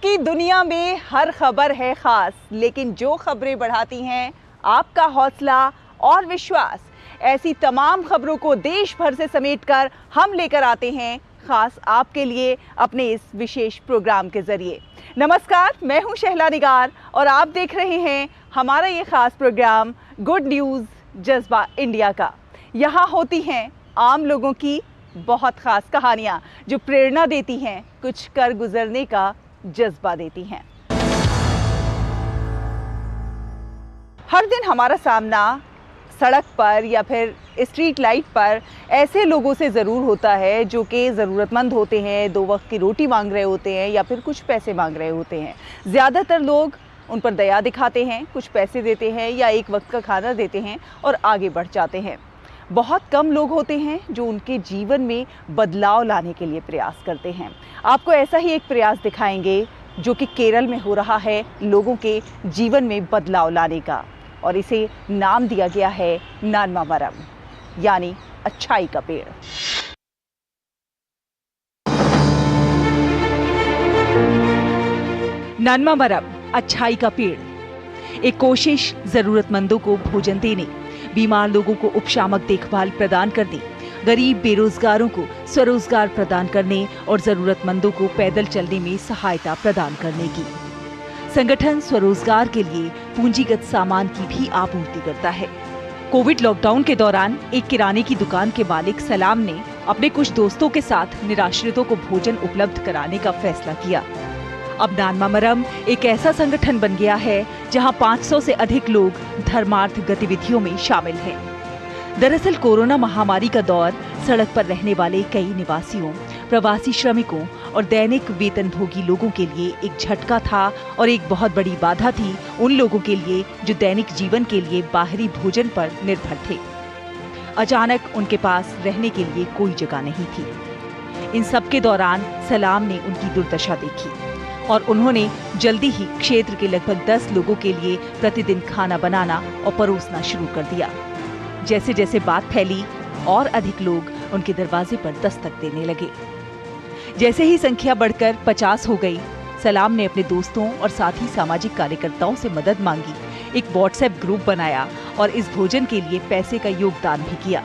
की दुनिया में हर खबर है खास, लेकिन जो खबरें बढ़ाती हैं आपका हौसला और विश्वास, ऐसी तमाम खबरों को देश भर से समेटकर हम लेकर आते हैं खास आपके लिए अपने इस विशेष प्रोग्राम के जरिए। नमस्कार, मैं हूं शहला निगार और आप देख रहे हैं हमारा ये खास प्रोग्राम गुड न्यूज़ जज्बा इंडिया का। यहाँ होती हैं आम लोगों की बहुत खास कहानियाँ जो प्रेरणा देती हैं, कुछ कर गुजरने का जज्बा देती हैं। हर दिन हमारा सामना सड़क पर या फिर स्ट्रीट लाइट पर ऐसे लोगों से ज़रूर होता है जो कि ज़रूरतमंद होते हैं, दो वक्त की रोटी मांग रहे होते हैं या फिर कुछ पैसे मांग रहे होते हैं। ज़्यादातर लोग उन पर दया दिखाते हैं, कुछ पैसे देते हैं या एक वक्त का खाना देते हैं और आगे बढ़ जाते हैं। बहुत कम लोग होते हैं जो उनके जीवन में बदलाव लाने के लिए प्रयास करते हैं। आपको ऐसा ही एक प्रयास दिखाएंगे जो कि केरल में हो रहा है लोगों के जीवन में बदलाव लाने का, और इसे नाम दिया गया है नानमा मरम, यानी अच्छाई का पेड़। नानमा मरम, अच्छाई का पेड़, एक कोशिश जरूरतमंदों को भोजन देने, बीमार लोगों को उपशामक देखभाल प्रदान करने, गरीब बेरोजगारों को स्वरोजगार प्रदान करने और जरूरतमंदों को पैदल चलने में सहायता प्रदान करने की। संगठन स्वरोजगार के लिए पूंजीगत सामान की भी आपूर्ति करता है। कोविड लॉकडाउन के दौरान एक किराने की दुकान के मालिक सलाम ने अपने कुछ दोस्तों के साथ निराश्रितों को भोजन उपलब्ध कराने का फैसला किया। अब नानमा मरम एक ऐसा संगठन बन गया है जहां 500 से अधिक लोग धर्मार्थ गतिविधियों में शामिल हैं। दरअसल कोरोना महामारी का दौर सड़क पर रहने वाले कई निवासियों, प्रवासी श्रमिकों और दैनिक वेतनभोगी लोगों के लिए एक झटका था और एक बहुत बड़ी बाधा थी उन लोगों के लिए जो दैनिक जीवन के लिए बाहरी भोजन पर निर्भर थे। अचानक उनके पास रहने के लिए कोई जगह नहीं थी। इन सब के दौरान सलाम ने उनकी दुर्दशा देखी और उन्होंने जल्दी ही क्षेत्र के लगभग 10 लोगों के लिए प्रतिदिन खाना बनाना और परोसना शुरू कर दिया। जैसे जैसे बात फैली और अधिक लोग उनके दरवाजे पर दस्तक देने लगे। जैसे ही संख्या बढ़कर 50 हो गई, सलाम ने अपने दोस्तों और साथी सामाजिक कार्यकर्ताओं से मदद मांगी, एक व्हाट्सएप ग्रुप बनाया और इस भोजन के लिए पैसे का योगदान भी किया।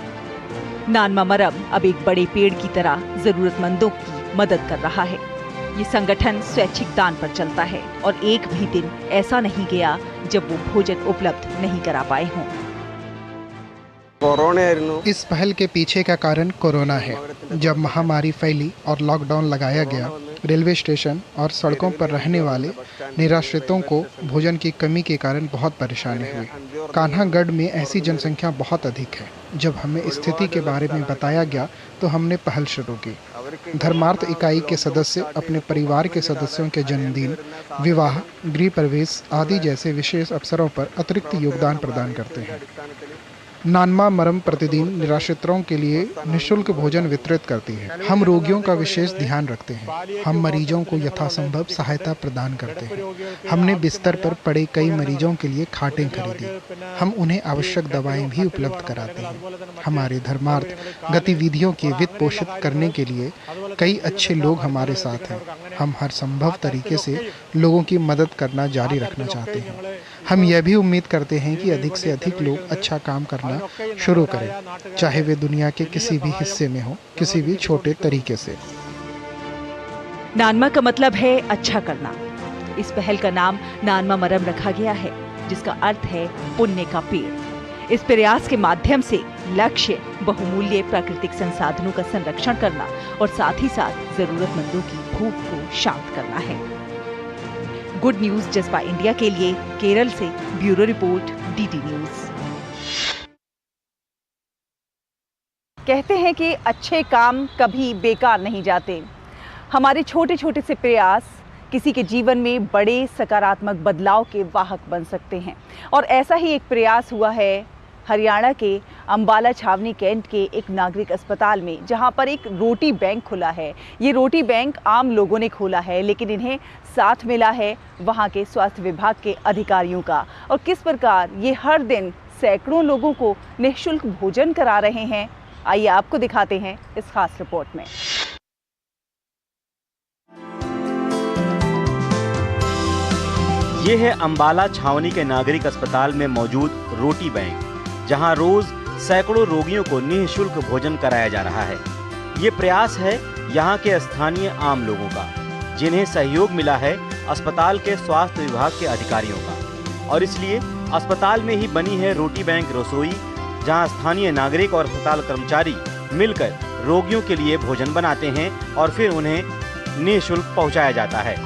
नानमा मरम अब एक बड़े पेड़ की तरह जरूरतमंदों की मदद कर रहा है। ये संगठन स्वैच्छिक दान पर चलता है और एक भी दिन ऐसा नहीं गया जब वो भोजन उपलब्ध नहीं करा पाए हों। इस पहल के पीछे का कारण कोरोना है। जब महामारी फैली और लॉकडाउन लगाया गया, रेलवे स्टेशन और सड़कों पर रहने वाले निराश्रितों को भोजन की कमी के कारण बहुत परेशानी हुई। कान्हागढ़ में ऐसी जनसंख्या बहुत अधिक है। जब हमें स्थिति के बारे में बताया गया तो हमने पहल शुरू की। धर्मार्थ इकाई के सदस्य अपने परिवार के सदस्यों के जन्मदिन, विवाह, गृह प्रवेश आदि जैसे विशेष अवसरों पर अतिरिक्त योगदान प्रदान करते हैं। नानमा मरम प्रतिदिन निराश्रितों के लिए निःशुल्क भोजन वितरित करती है। हम रोगियों का विशेष ध्यान रखते हैं। हम मरीजों को यथासंभव सहायता प्रदान करते हैं। हमने बिस्तर पर पड़े कई मरीजों के लिए खाटें खरीदी। हम उन्हें आवश्यक दवाएं भी उपलब्ध कराते हैं। हमारे धर्मार्थ गतिविधियों की वित्त पोषित करने के लिए कई अच्छे लोग हमारे साथ हैं। हम हर संभव तरीके से लोगों की मदद करना जारी रखना चाहते हैं। हम यह भी उम्मीद करते हैं कि अधिक से अधिक लोग अच्छा काम करना शुरू करें, चाहे वे दुनिया के किसी भी हिस्से में हो, किसी भी छोटे तरीके से। नानमा का मतलब है अच्छा करना। इस पहल का नाम नानमा मरम रखा गया है, जिसका अर्थ है पुण्य का पेड़। इस प्रयास के माध्यम से लक्ष्य बहुमूल्य प्राकृतिक संसाधनों का संरक्षण करना और साथ ही साथ जरूरतमंदों की भूख को शांत करना है। गुड न्यूज़ जज्बा इंडिया के लिए केरल से ब्यूरो रिपोर्ट, डीडी न्यूज़। कहते हैं कि अच्छे काम कभी बेकार नहीं जाते। हमारे छोटे छोटे से प्रयास किसी के जीवन में बड़े सकारात्मक बदलाव के वाहक बन सकते हैं, और ऐसा ही एक प्रयास हुआ है हरियाणा के अंबाला छावनी कैंट के एक नागरिक अस्पताल में, जहां पर एक रोटी बैंक खुला है। ये रोटी बैंक आम लोगों ने खोला है, लेकिन इन्हें साथ मिला है वहां के स्वास्थ्य विभाग के अधिकारियों का। और किस प्रकार ये हर दिन सैकड़ों लोगों को निःशुल्क भोजन करा रहे हैं, आइए आपको दिखाते हैं इस खास रिपोर्ट में। ये है अंबाला छावनी के नागरिक अस्पताल में मौजूद रोटी बैंक, जहां रोज सैकड़ों रोगियों को निःशुल्क भोजन कराया जा रहा है। ये प्रयास है यहाँ के स्थानीय आम लोगों का, जिन्हें सहयोग मिला है अस्पताल के स्वास्थ्य विभाग के अधिकारियों का, और इसलिए अस्पताल में ही बनी है रोटी बैंक रसोई, जहां स्थानीय नागरिक और अस्पताल कर्मचारी मिलकर रोगियों के लिए भोजन बनाते हैं और फिर उन्हें निःशुल्क पहुंचाया जाता है।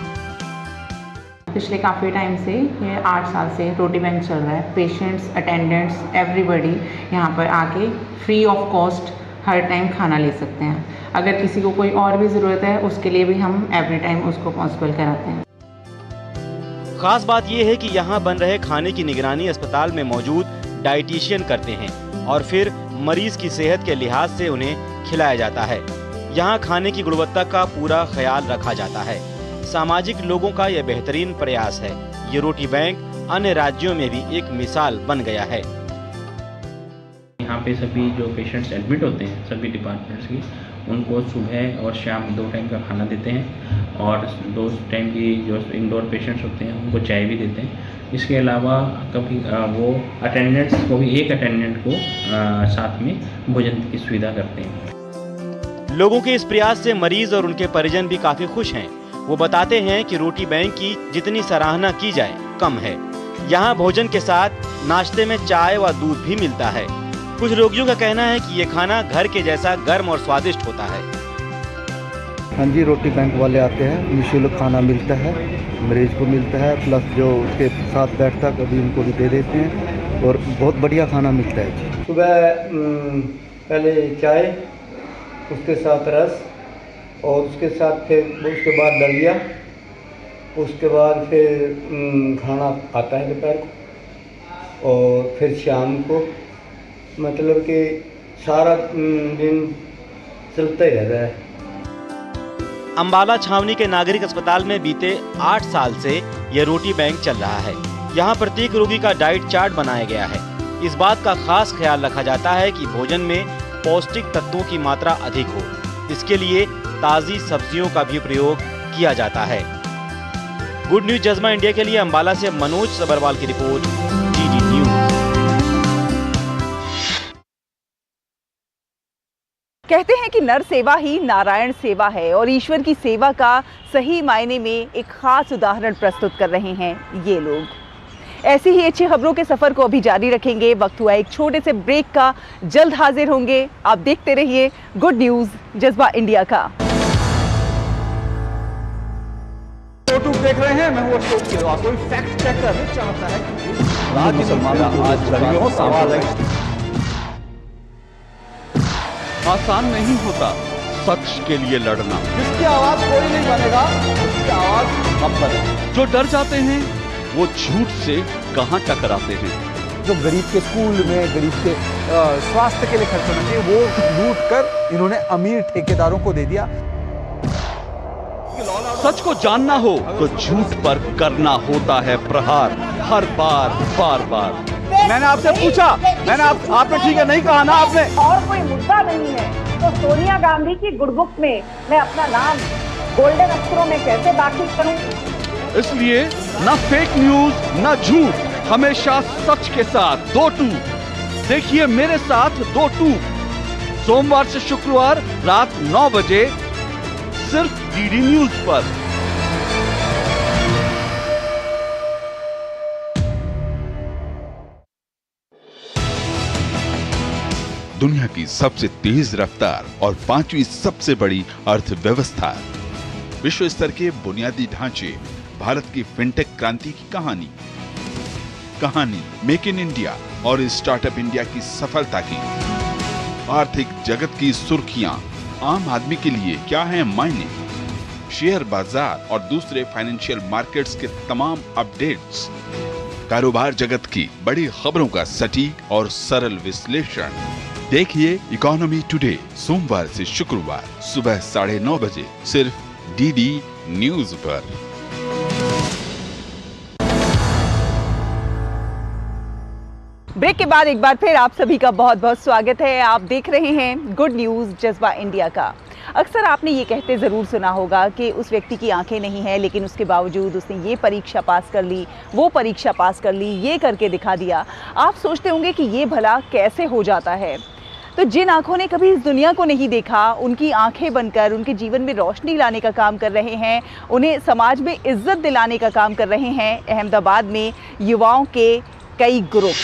पिछले काफ़ी टाइम से, ये 8 साल से रोटी बैंक चल रहा है। पेशेंट्स, अटेंडेंट्स, एवरीबडी यहाँ पर आके free of cost her time खाना ले सकते हैं। अगर किसी को कोई और भी ज़रूरत है उसके लिए भी हम एवरी टाइम उसको पॉसिबल कराते हैं। खास बात यह है कि यहाँ बन रहे खाने की निगरानी अस्पताल में मौजूद डाइटिशियन करते हैं और फिर मरीज की सेहत के लिहाज से उन्हें खिलाया जाता है। यहाँ खाने की गुणवत्ता का पूरा ख्याल रखा जाता है। सामाजिक लोगों का यह बेहतरीन प्रयास है। ये रोटी बैंक अन्य राज्यों में भी एक मिसाल बन गया है। यहाँ पे सभी जो पेशेंट्स एडमिट होते हैं, सभी डिपार्टमेंट्स की, उनको सुबह और शाम 2 टाइम का खाना देते हैं और 2 टाइम की जो इंडोर पेशेंट्स होते हैं उनको चाय भी देते हैं। इसके अलावा कभी वो अटेंडेंट्स को भी, एक अटेंडेंट को साथ में भोजन की सुविधा करते हैं। लोगों के इस प्रयास से मरीज और उनके परिजन भी काफी खुश हैं। वो बताते हैं कि रोटी बैंक की जितनी सराहना की जाए कम है। यहाँ भोजन के साथ नाश्ते में चाय व दूध भी मिलता है। कुछ रोगियों का कहना है कि ये खाना घर के जैसा गर्म और स्वादिष्ट होता है। हाँ जी, रोटी बैंक वाले आते हैं, निःशुल्क खाना मिलता है, मरीज को मिलता है, प्लस जो उसके साथ बैठता कभी उनको भी दे देते हैं और बहुत बढ़िया खाना मिलता है जी। सुबह पहले चाय, उसके साथ रस और उसके साथ फिर उसके बाद दलिया, उसके बाद फिर खाना आता है दोपहर को और फिर शाम को, मतलब कि सारा दिन चलता ही रहता है। अंबाला छावनी के नागरिक अस्पताल में बीते 8 साल से यह रोटी बैंक चल रहा है। यहाँ प्रत्येक रोगी का डाइट चार्ट बनाया गया है। इस बात का खास ख्याल रखा जाता है कि भोजन में पौष्टिक तत्वों की मात्रा अधिक हो। इसके लिए ताज़ी सब्जियों का भी प्रयोग किया जाता है। गुड न्यूज जज़्बा इंडिया के लिए अंबाला से मनोज सबरवाल की रिपोर्ट, DD न्यूज। कहते हैं कि नर सेवा ही नारायण सेवा है और ईश्वर की सेवा का सही मायने में एक खास उदाहरण प्रस्तुत कर रहे हैं ये लोग। ऐसी ही अच्छी खबरों के सफर को अभी जारी रखेंगे। वक्त हुआ एक छोटे से ब्रेक का, जल्द हाजिर होंगे। आप देखते रहिए गुड न्यूज जज़्बा इंडिया का। यूट्यूब देख रहे हैं, मैं हूं अशोक किरवा। कोई फैक्ट चेकर चाहता है कि राज्य मुसलमानों को आज लड़ियों सवाल है। आसान नहीं होता सच के लिए लड़ना। जिसकी आवाज कोई नहीं बनेगा, उसकी आवाज हम बने। जो डर जाते हैं वो झूठ से कहां टकराते हैं। जो गरीब के स्कूल में, गरीब के स्वास्थ्य के लिए खर्च होना चाहिए, वो लूट कर इन्होंने अमीर ठेकेदारों को दे दिया। सच को जानना हो तो झूठ पर करना होता है प्रहार, हर बार, बार बार। मैंने आपसे पूछा, आपने ठीक है नहीं कहा ना आपने। और कोई मुद्दा नहीं है तो सोनिया गांधी की गुडबुक में मैं अपना नाम गोल्डन अक्षरों में कैसे दाखिल करूं? इसलिए न फेक न्यूज न झूठ, हमेशा सच के साथ 2-2। देखिए मेरे साथ 2-2, सोमवार से शुक्रवार रात 9 बजे सिर्फ DD न्यूज पर। दुनिया की सबसे तेज रफ्तार और 5वीं सबसे बड़ी अर्थव्यवस्था, विश्व स्तर के बुनियादी ढांचे, भारत की फिनटेक क्रांति की कहानी मेक इन इंडिया और स्टार्टअप इंडिया की सफलता की, आर्थिक जगत की सुर्खियां, आम आदमी के लिए क्या है मायने, शेयर बाजार और दूसरे फाइनेंशियल मार्केट्स के तमाम अपडेट्स, कारोबार जगत की बड़ी खबरों का सटीक और सरल विश्लेषण। देखिए इकोनॉमी टुडे सोमवार से शुक्रवार सुबह 9:30 बजे सिर्फ DD न्यूज पर। ब्रेक के बाद एक बार फिर आप सभी का बहुत बहुत स्वागत है। आप देख रहे हैं गुड न्यूज़ जज्बा इंडिया का। अक्सर आपने ये कहते ज़रूर सुना होगा कि उस व्यक्ति की आंखें नहीं हैं, लेकिन उसके बावजूद उसने ये परीक्षा पास कर ली, वो परीक्षा पास कर ली, ये करके दिखा दिया। आप सोचते होंगे कि ये भला कैसे हो जाता है। तो जिन आंखों ने कभी इस दुनिया को नहीं देखा, उनकी आंखें बनकर उनके जीवन में रोशनी लाने का काम कर रहे हैं, उन्हें समाज में इज्जत दिलाने का काम कर रहे हैं अहमदाबाद में युवाओं के कई ग्रुप।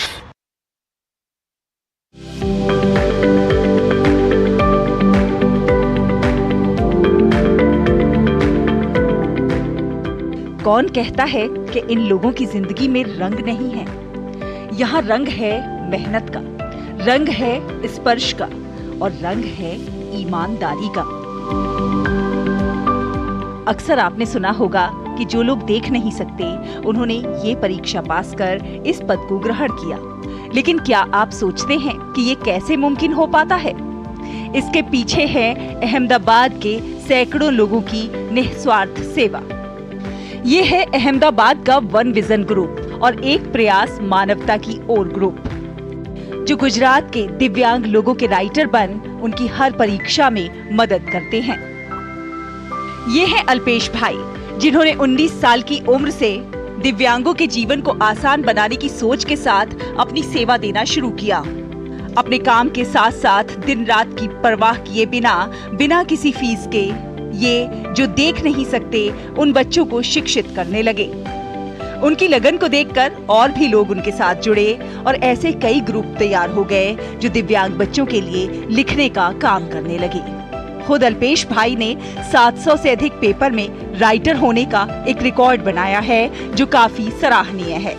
कौन कहता है कि इन लोगों की जिंदगी में रंग नहीं है? यहाँ रंग है मेहनत का, रंग है स्पर्श का और रंग है ईमानदारी का। अक्सर आपने सुना होगा कि जो लोग देख नहीं सकते, उन्होंने ये परीक्षा पास कर इस पद को ग्रहण किया। लेकिन क्या आप सोचते हैं कि ये कैसे मुमकिन हो पाता है? इसके पीछे है अहमदाबाद के सैकड़ों लोगों की निस्वार्थ सेवा। ये है अहमदाबाद का वन विजन ग्रुप और एक प्रयास मानवता की ओर ग्रुप, जो गुजरात के दिव्यांग लोगों के राइटर बन उनकी हर परीक्षा में मदद करते हैं। ये है अल्पेश भाई, जिन्होंने 19 साल की उम्र से दिव्यांगों के जीवन को आसान बनाने की सोच के साथ अपनी सेवा देना शुरू किया। अपने काम के साथ साथ दिन रात की परवाह किए बिना किसी फीस के ये जो देख नहीं सकते उन बच्चों को शिक्षित करने लगे। उनकी लगन को देखकर और भी लोग उनके साथ जुड़े और ऐसे कई ग्रुप तैयार हो गए जो दिव्यांग बच्चों के लिए लिखने का काम करने लगे। खुद अल्पेश भाई ने 700 से अधिक पेपर में राइटर होने का एक रिकॉर्ड बनाया है, जो काफी सराहनीय है।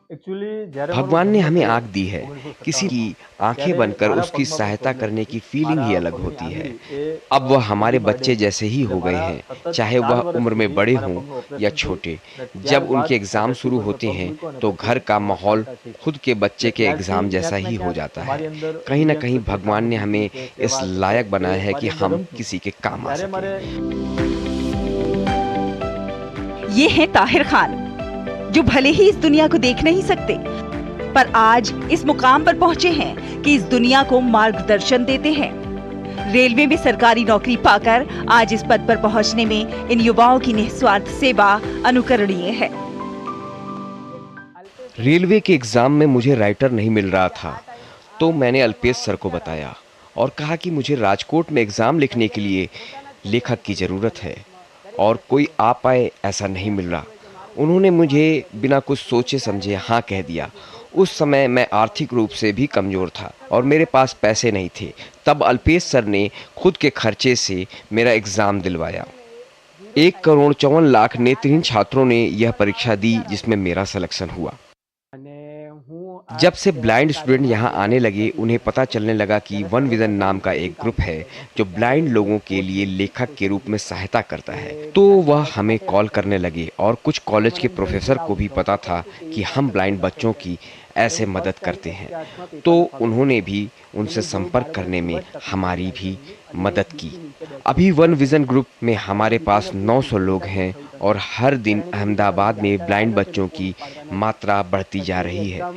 भगवान ने हमें आँख दी है, किसी की आंखें बनकर उसकी सहायता करने की फीलिंग ही अलग होती है। अब वह हमारे बच्चे जैसे ही हो गए हैं, चाहे वह उम्र में बड़े हों या छोटे। जब उनके एग्जाम शुरू होते हैं तो घर का माहौल खुद के बच्चे के एग्जाम जैसा ही हो जाता है। कहीं न कहीं भगवान ने हमें इस लायक बनाया है कि हम किसी के काम आ सकें। ये है ताहिर खान, जो भले ही इस दुनिया को देख नहीं सकते, पर आज इस मुकाम पर पहुंचे हैं कि इस दुनिया को मार्गदर्शन देते हैं। रेलवे में सरकारी नौकरी पाकर आज इस पद पर पहुंचने में इन युवाओं की निस्वार्थ सेवा अनुकरणीय है। रेलवे के एग्जाम में मुझे राइटर नहीं मिल रहा था, तो मैंने अल्पेश सर को बताया और कहा कि मुझे राजकोट में एग्जाम लिखने के लिए लेखक की जरूरत है और कोई आ पाए ऐसा नहीं मिल रहा। उन्होंने मुझे बिना कुछ सोचे समझे हाँ कह दिया। उस समय मैं आर्थिक रूप से भी कमज़ोर था और मेरे पास पैसे नहीं थे। तब अल्पेश सर ने खुद के खर्चे से मेरा एग्ज़ाम दिलवाया। 1,54,00,000 नेत्रहीन छात्रों ने यह परीक्षा दी, जिसमें मेरा सिलेक्शन हुआ। जब से ब्लाइंड स्टूडेंट यहाँ आने लगे, उन्हें पता चलने लगा कि वन विजन नाम का एक ग्रुप है जो ब्लाइंड लोगों के लिए लेखक के रूप में सहायता करता है। तो वह हमें कॉल करने लगे और कुछ कॉलेज के प्रोफेसर को भी पता था कि हम ब्लाइंड बच्चों की ऐसे मदद करते हैं, तो उन्होंने भी उनसे संपर्क करने में हमारी भी मदद की। अभी वन विजन ग्रुप में हमारे पास 900 लोग हैं और हर दिन अहमदाबाद में ब्लाइंड बच्चों की मात्रा बढ़ती जा रही है।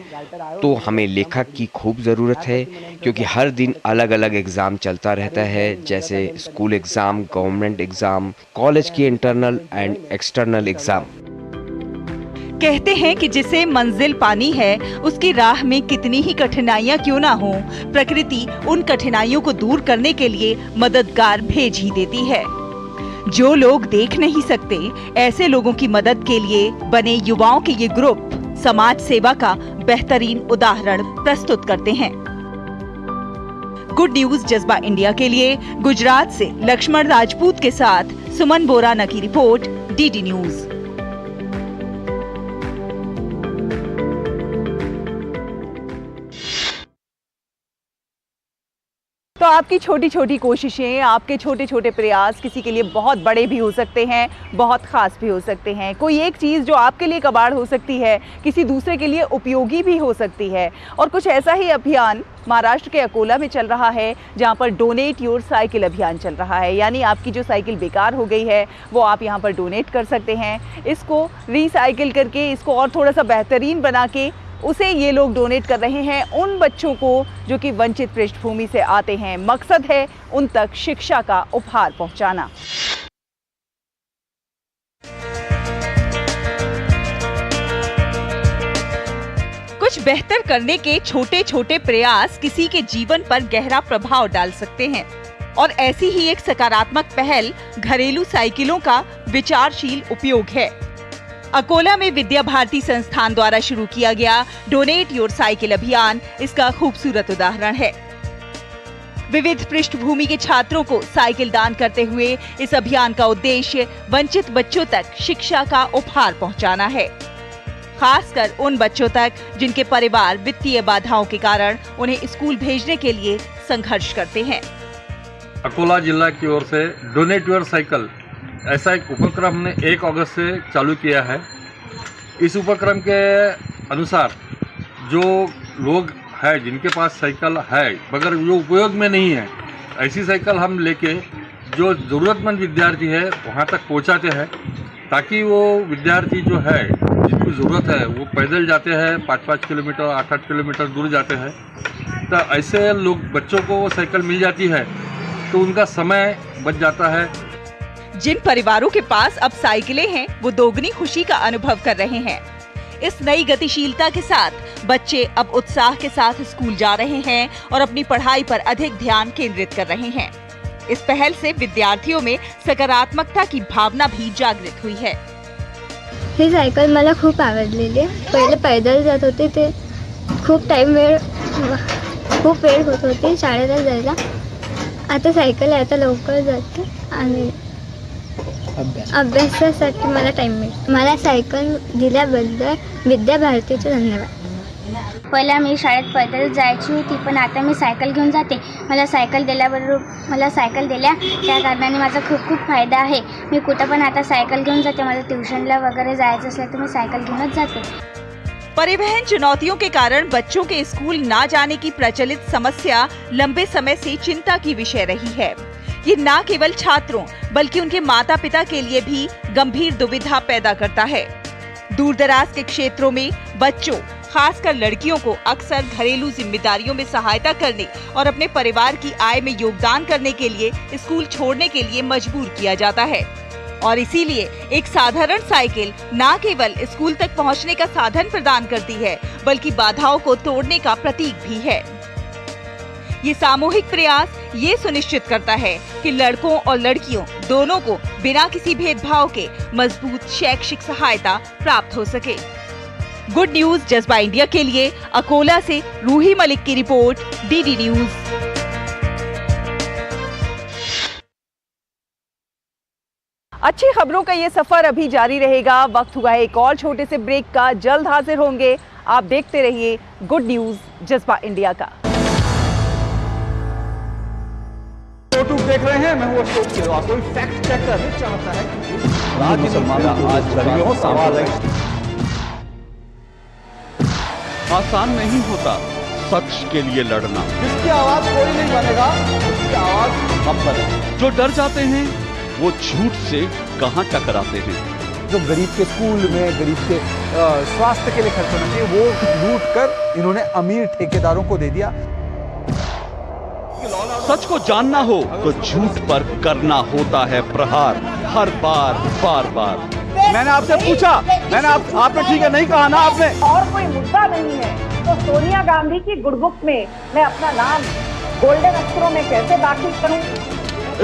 तो हमें लेखक की खूब ज़रूरत है, क्योंकि हर दिन अलग अलग एग्ज़ाम चलता रहता है, जैसे school exam, government exam, college के इंटरनल एंड एक्सटर्नल एग्ज़ाम। कहते हैं कि जिसे मंजिल पानी है, उसकी राह में कितनी ही कठिनाइयां क्यों ना हो, प्रकृति उन कठिनाइयों को दूर करने के लिए मददगार भेज ही देती है। जो लोग देख नहीं सकते, ऐसे लोगों की मदद के लिए बने युवाओं के ये ग्रुप समाज सेवा का बेहतरीन उदाहरण प्रस्तुत करते हैं। गुड न्यूज जज्बा इंडिया के लिए गुजरात से लक्ष्मण राजपूत के साथ सुमन बोराना की रिपोर्ट, डीडी न्यूज। तो आपकी छोटी छोटी कोशिशें, आपके छोटे छोटे प्रयास किसी के लिए बहुत बड़े भी हो सकते हैं, बहुत ख़ास भी हो सकते हैं। कोई एक चीज़ जो आपके लिए कबाड़ हो सकती है, किसी दूसरे के लिए उपयोगी भी हो सकती है। और कुछ ऐसा ही अभियान महाराष्ट्र के अकोला में चल रहा है, जहां पर डोनेट योर साइकिल अभियान चल रहा है। यानी आपकी जो साइकिल बेकार हो गई है, वो आप यहां पर डोनेट कर सकते हैं। इसको रिसाइकिल करके, इसको और थोड़ा सा बेहतरीन बना के उसे ये लोग डोनेट कर रहे हैं उन बच्चों को जो कि वंचित पृष्ठभूमि से आते हैं। मकसद है उन तक शिक्षा का उपहार पहुंचाना। कुछ बेहतर करने के छोटे छोटे प्रयास किसी के जीवन पर गहरा प्रभाव डाल सकते हैं और ऐसी ही एक सकारात्मक पहल घरेलू साइकिलों का विचारशील उपयोग है। अकोला में विद्या भारती संस्थान द्वारा शुरू किया गया डोनेट योर साइकिल अभियान इसका खूबसूरत उदाहरण है। विविध पृष्ठभूमि के छात्रों को साइकिल दान करते हुए इस अभियान का उद्देश्य वंचित बच्चों तक शिक्षा का उपहार पहुंचाना है, खासकर उन बच्चों तक जिनके परिवार वित्तीय बाधाओं के कारण उन्हें स्कूल भेजने के लिए संघर्ष करते हैं। अकोला जिला की ओर से डोनेट योर साइकिल ऐसा एक उपक्रम हमने 1 अगस्त से चालू किया है। इस उपक्रम के अनुसार जो लोग है जिनके पास साइकिल है मगर जो उपयोग में नहीं है, ऐसी साइकिल हम लेके जो ज़रूरतमंद विद्यार्थी है वहाँ तक पहुँचाते हैं ताकि वो विद्यार्थी जो है जिनको ज़रूरत है वो पैदल जाते हैं 5-5 किलोमीटर 8-8 किलोमीटर दूर जाते हैं। तो ऐसे लोग बच्चों को वो साइकिल मिल जाती है तो उनका समय बच जाता है। जिन परिवारों के पास अब साइकिलें हैं वो दोगुनी खुशी का अनुभव कर रहे हैं। इस नई गतिशीलता के साथ बच्चे अब उत्साह के साथ स्कूल जा रहे हैं और अपनी पढ़ाई पर अधिक ध्यान केंद्रित कर रहे हैं। इस पहल से विद्यार्थियों में सकारात्मकता की भावना भी जागृत हुई है। ही सायकल मला खूप आवडलेली आहे। पहिले पैदल जात होते ते खूप वेळ होत होती शाळेला जायला। आता सायकल आहे, आता लवकर जाते आणि अभ्यासासाठी मला टाइम मिळतो। मला सायकल दिल्याबद्दल विद्या भारतीचे धन्यवाद। पहिला मी शाळेत पैदल जायची होती पण आता मी सायकल घेऊन जाते। मला सायकल दिल्या त्या कारणाने माझा खूप फायदा आहे। मी कुठं पण आता सायकल घेऊन जाते। मला ट्यूशनला वगैरे जायचं असलं तर मी सायकल घेऊनच जाते। परिवहन चुनौतियों के कारण बच्चों के स्कूल ना जाने की प्रचलित समस्या लंबे समय से चिंता की विषय रही है। ये न केवल छात्रों बल्कि उनके माता पिता के लिए भी गंभीर दुविधा पैदा करता है। दूरदराज के क्षेत्रों में बच्चों खासकर लड़कियों को अक्सर घरेलू जिम्मेदारियों में सहायता करने और अपने परिवार की आय में योगदान करने के लिए स्कूल छोड़ने के लिए मजबूर किया जाता है और इसीलिए एक साधारण साइकिल न केवल स्कूल तक पहुंचने का साधन प्रदान करती है बल्कि बाधाओं को तोड़ने का प्रतीक भी है। ये सामूहिक प्रयास ये सुनिश्चित करता है कि लड़कों और लड़कियों दोनों को बिना किसी भेदभाव के मजबूत शैक्षिक सहायता प्राप्त हो सके। गुड न्यूज जज्बा इंडिया के लिए अकोला से रूही मलिक की रिपोर्ट, डीडी न्यूज। अच्छी खबरों का ये सफर अभी जारी रहेगा। वक्त हुआ है एक और छोटे से ब्रेक का। जल्द हाजिर होंगे। आप देखते रहिए गुड न्यूज जज्बा इंडिया का। यूट्यूब देख रहे हैं, मैं हूं अशोक किरवा। कोई फैक्ट चेकर नहीं चाहता है कि राज्य मुसलमानों की आज लड़ी हो। सवाल है आसान नहीं होता सच के लिए लड़ना। जिसकी आवाज कोई नहीं बनेगा उसकी आवाज हम बने। जो डर जाते हैं वो झूठ से कहां टकराते हैं। जो गरीब के स्कूल में, गरीब के स्वास्थ्य के लिए खर्च होना चाहिए वो लूट कर इन्होंने अमीर ठेकेदारों को दे दिया। सच को जानना हो तो झूठ पर करना होता है प्रहार, हर बार बार बार। मैंने आपसे पूछा, आपने ठीक है नहीं कहा ना आपने। और कोई मुद्दा नहीं है तो सोनिया गांधी की गुडबुक में मैं अपना नाम गोल्डन अक्षरों में कैसे दाखिल करूं?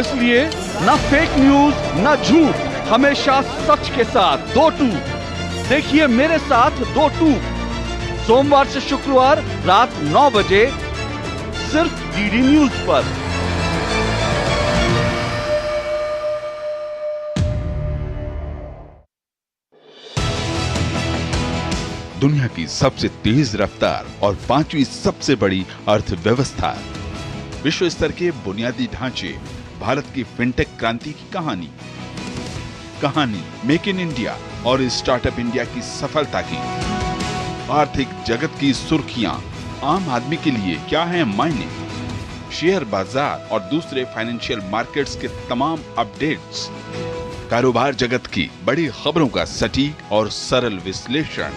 इसलिए न फेक न्यूज न झूठ, हमेशा सच के साथ 2-2। देखिए मेरे साथ 2-2 सोमवार से शुक्रवार रात 9 बजे सिर्फ डीडी न्यूज पर। दुनिया की सबसे तेज रफ्तार और 5वीं सबसे बड़ी अर्थव्यवस्था, विश्व स्तर के बुनियादी ढांचे, भारत की फिनटेक क्रांति की कहानी मेक इन इंडिया और स्टार्टअप इंडिया की सफलता की, आर्थिक जगत की सुर्खियां, आम आदमी के लिए क्या है मायने, शेयर बाजार और दूसरे फाइनेंशियल मार्केट्स के तमाम अपडेट्स, कारोबार जगत की बड़ी खबरों का सटीक और सरल विश्लेषण।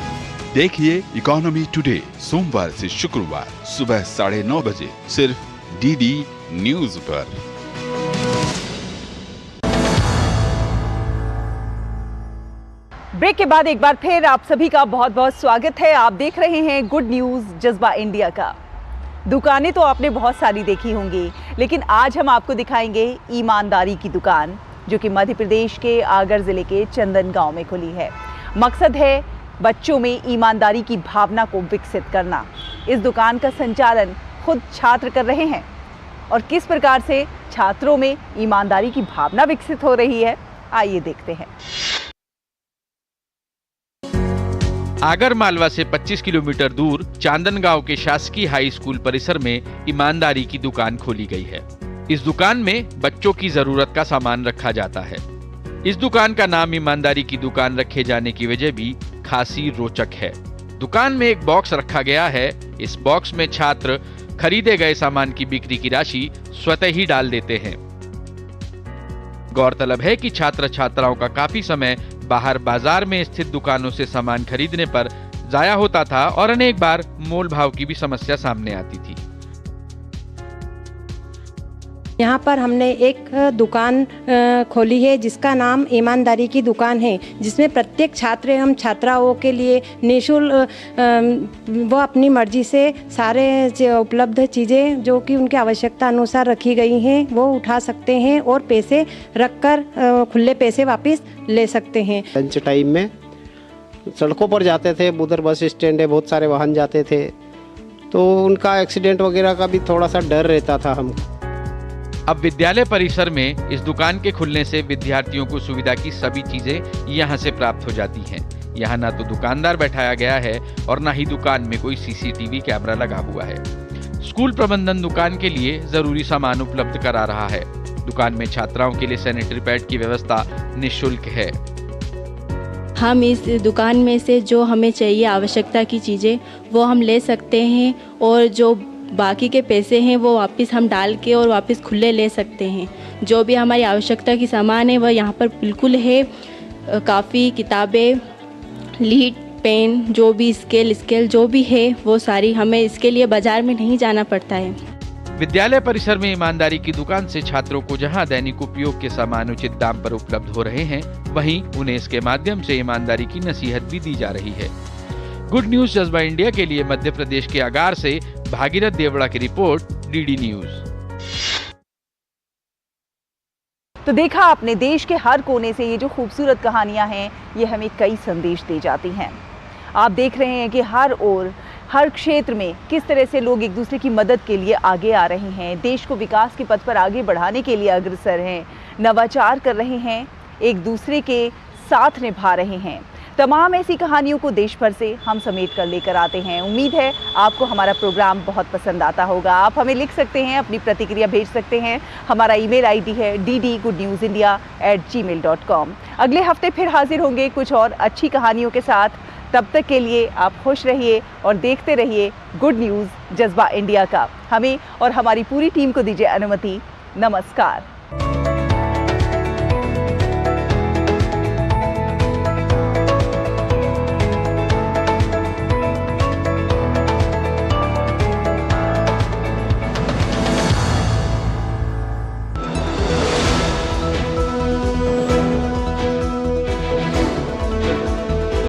देखिए इकोनॉमी टुडे सोमवार से शुक्रवार सुबह 9:30 बजे सिर्फ डीडी न्यूज पर। ब्रेक के बाद एक बार फिर आप सभी का बहुत बहुत स्वागत है। आप देख रहे हैं गुड न्यूज जज्बा इंडिया का। दुकानें तो आपने बहुत सारी देखी होंगी, लेकिन आज हम आपको दिखाएंगे ईमानदारी की दुकान, जो कि मध्य प्रदेश के आगर जिले के चंदन गांव में खुली है। मकसद है बच्चों में ईमानदारी की भावना को विकसित करना। इस दुकान का संचालन खुद छात्र कर रहे हैं और किस प्रकार से छात्रों में ईमानदारी की भावना विकसित हो रही है, आइए देखते हैं। आगर मालवा से 25 किलोमीटर दूर चांदन गांव के शासकीय हाई स्कूल परिसर में ईमानदारी की दुकान खोली गई है। इस दुकान में बच्चों की जरूरत का सामान रखा जाता है। इस दुकान का नाम ईमानदारी की दुकान रखे जाने की वजह भी खासी रोचक है। दुकान में एक बॉक्स रखा गया है। इस बॉक्स में छात्र खरीदे गए सामान की बिक्री की राशि स्वतः ही डाल देते हैं। गौरतलब है कि छात्र छात्राओं का काफी समय बाहर बाजार में स्थित दुकानों से सामान खरीदने पर जाया होता था और अनेक बार मोल भाव की भी समस्या सामने आती थी। यहाँ पर हमने एक दुकान खोली है जिसका नाम ईमानदारी की दुकान है, जिसमें प्रत्येक छात्र एवं छात्राओं के लिए निःशुल्क वो अपनी मर्जी से सारे उपलब्ध चीज़ें जो कि उनकी आवश्यकता अनुसार रखी गई हैं वो उठा सकते हैं और पैसे रखकर खुले पैसे वापस ले सकते हैं। लंच टाइम में सड़कों पर जाते थे, उधर बस स्टैंड है, बहुत सारे वाहन जाते थे, तो उनका एक्सीडेंट वगैरह का भी थोड़ा सा डर रहता था हमको। अब विद्यालय परिसर में इस दुकान के खुलने से विद्यार्थियों को सुविधा की सभी चीजें यहाँ से प्राप्त हो जाती हैं। यहाँ ना तो दुकानदार बैठाया गया है और ना ही दुकान में कोई सीसीटीवी कैमरा लगा हुआ है। स्कूल प्रबंधन दुकान के लिए जरूरी सामान उपलब्ध करा रहा है। दुकान में छात्राओं के लिए सैनिटरी पैड की व्यवस्था निःशुल्क है। हम इस दुकान में से जो हमें चाहिए आवश्यकता की चीज़ें वो हम ले सकते हैं और जो बाकी के पैसे हैं वो वापस हम डाल के और वापस खुले ले सकते हैं। जो भी हमारी आवश्यकता की सामान है वह यहाँ पर बिल्कुल है। काफ़ी किताबें, लीड, पेन, जो भी स्केल जो भी है वो सारी, हमें इसके लिए बाजार में नहीं जाना पड़ता है। विद्यालय परिसर में ईमानदारी की दुकान से छात्रों को जहां दैनिक उपयोग के सामान उचित दाम पर उपलब्ध हो रहे हैं, वहीं उन्हें इसके माध्यम से ईमानदारी की नसीहत भी दी जा रही है। गुड न्यूज जज्बा इंडिया के लिए मध्य प्रदेश के आगार से भागीरथ देवड़ा की रिपोर्ट, डीडी न्यूज। तो देखा आपने, देश के हर कोने से ये जो खूबसूरत कहानियां हैं, ये हमें कई संदेश दे जाती हैं। आप देख रहे हैं कि हर ओर, हर क्षेत्र में किस तरह से लोग एक दूसरे की मदद के लिए आगे आ रहे हैं, देश को विकास के पथ पर आगे बढ़ाने के लिए अग्रसर हैं, नवाचार कर रहे हैं, एक दूसरे के साथ निभा रहे हैं। तमाम ऐसी कहानियों को देश भर से हम समेट कर लेकर आते हैं। उम्मीद है आपको हमारा प्रोग्राम बहुत पसंद आता होगा। आप हमें लिख सकते हैं, अपनी प्रतिक्रिया भेज सकते हैं। हमारा ईमेल आईडी है ddgoodnewsindia@gmail.com। अगले हफ्ते फिर हाजिर होंगे कुछ और अच्छी कहानियों के साथ। तब तक के लिए आप खुश रहिए और देखते रहिए गुड न्यूज़ जज्बा इंडिया का। हमें और हमारी पूरी टीम को दीजिए अनुमति। नमस्कार।